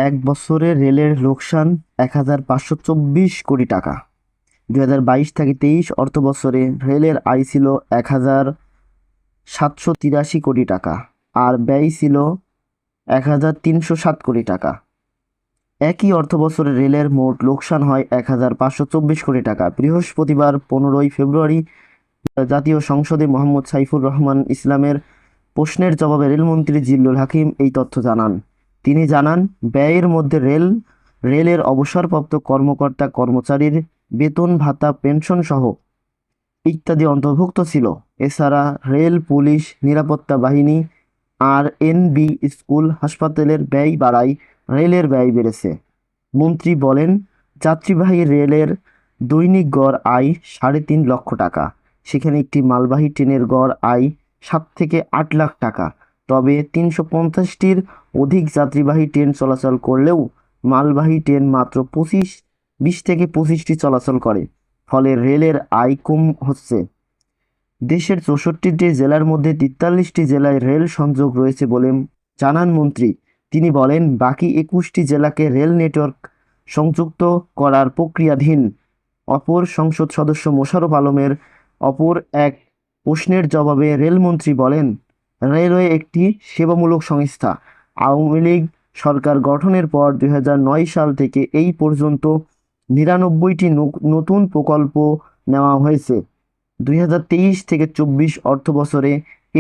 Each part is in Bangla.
এক বছরে রেলের লোকসান ১,৫২৪ কোটি টাকা। ২০২২ থেকে ২৩ অর্থবছরে রেলের আয় ছিল ১,৭৮৩ কোটি টাকা, আর ব্যয় ছিল ১,৩০৭ কোটি টাকা। একই অর্থবছরে রেলের মোট লোকসান হয় ১,৫২৪ কোটি টাকা। বৃহস্পতিবার ১৫ই ফেব্রুয়ারি জাতীয় সংসদে মোহাম্মদ সাইফুর রহমান ইসলামের প্রশ্নের জবাবে রেলমন্ত্রী জিল্লুল হাকিম এই তথ্য জানান। তিনি জানান, ব্যয়ের মধ্যে রেলের অবসরপ্রাপ্ত কর্মকর্তা কর্মচারীর বেতন ভাতা পেনশন সহ ইত্যাদি অন্তর্ভুক্ত ছিল। এছাড়া রেল, পুলিশ, নিরাপত্তা বাহিনী আর এনবি স্কুল, হাসপাতালের ব্যয় বাড়ায় রেলের ব্যয় বেড়েছে। মন্ত্রী বলেন, যাত্রীবাহী রেলের দৈনিক গড় আয় ৩.৫ লক্ষ টাকা। সেখানে একটি মালবাহী ট্রেনের গড় আয় ৭ থেকে ৮ লাখ টাকা। তবে ৩৫০টির অধিক যাত্রীবাহী ট্রেন চলাচল করলেও মালবাহী ট্রেন মাত্র ২০ থেকে ২৫টি চলাচল করে। ফলে রেলের আয় কম হচ্ছে। দেশের ৬৪টি জেলার মধ্যে ৪৩টি জেলায় রেল সংযোগ রয়েছে বলে জানান মন্ত্রী। তিনি বলেন, বাকি ২১টি জেলাকে রেল নেটওয়ার্ক সংযুক্ত করার প্রক্রিয়াধীন। অপর সংসদ সদস্য মোশাররফ আলমের অপর এক প্রশ্নের জবাবে রেলমন্ত্রী বলেন, রেলওয়ে একটি সেবামূলক সংস্থা। আওয়ামী লীগ সরকার গঠনের পর ২০০৯ সাল থেকে এই পর্যন্ত ৯৯টি নতুন প্রকল্প নেওয়া হয়েছে। ২০২৩ থেকে ২৪ অর্থবছরে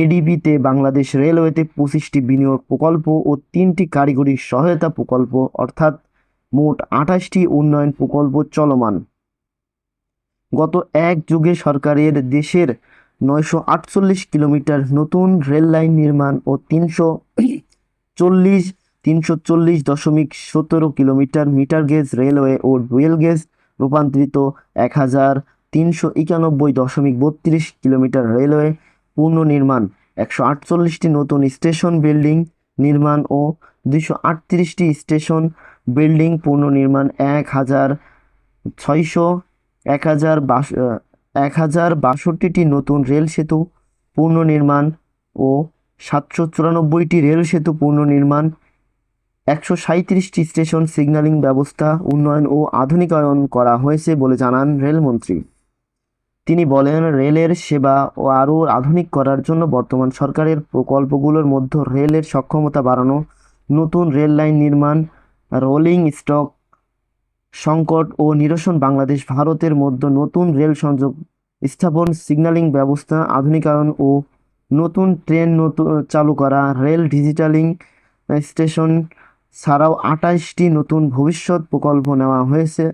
এডিবিতে বাংলাদেশ রেলওয়েতে ২৫টি বিনিয়োগ প্রকল্প ও ৩টি কারিগরি সহায়তা প্রকল্প অর্থাৎ মোট ২৮টি উন্নয়ন প্রকল্প চলমান। গত এক যুগে সরকারের দেশের ৯৪৮ কিলোমিটার নতুন রেল লাইন নির্মাণ ও ৩৪০.১৭ কিলোমিটার মিটার গেজ রেলওয়ে ও ডুয়েল গেজ রূপান্তরিত ১,৩৯১.৩২ কিলোমিটার রেলওয়ে পুনর্নির্মাণ, ১৪৮টি নতুন স্টেশন বিল্ডিং নির্মাণ ও ২৩৮টি স্টেশন বিল্ডিং পুনর্নির্মাণ, ১,০৬২টি নতুন রেল সেতু পুনর্নির্মাণ ও ৭৯৪টি রেল সেতু পুনর্নির্মাণ, ১৩৭টি স্টেশন সিগন্যালিং ব্যবস্থা উন্নয়ন ও আধুনিকায়ন করা হয়েছে বলে জানান রেলমন্ত্রী। তিনি বলেন, রেলের সেবা ও আরও আধুনিক করার জন্য বর্তমান সরকারের প্রকল্পগুলোর মধ্যে রেলের সক্ষমতা বাড়ানো, নতুন রেল লাইন নির্মাণ, রোলিং স্টক সংকট ও নিরসন, বাংলাদেশ ভারতের মধ্যে নতুন রেল সংযোগ স্থাপন, সিগন্যালিং ব্যবস্থা আধুনিকায়ন ও নতুন ট্রেন চালু করা, রেল ডিজিটালিং, স্টেশন ছাড়াও ২৮টি নতুন ভবিষ্যৎ প্রকল্প নেওয়া হয়েছে।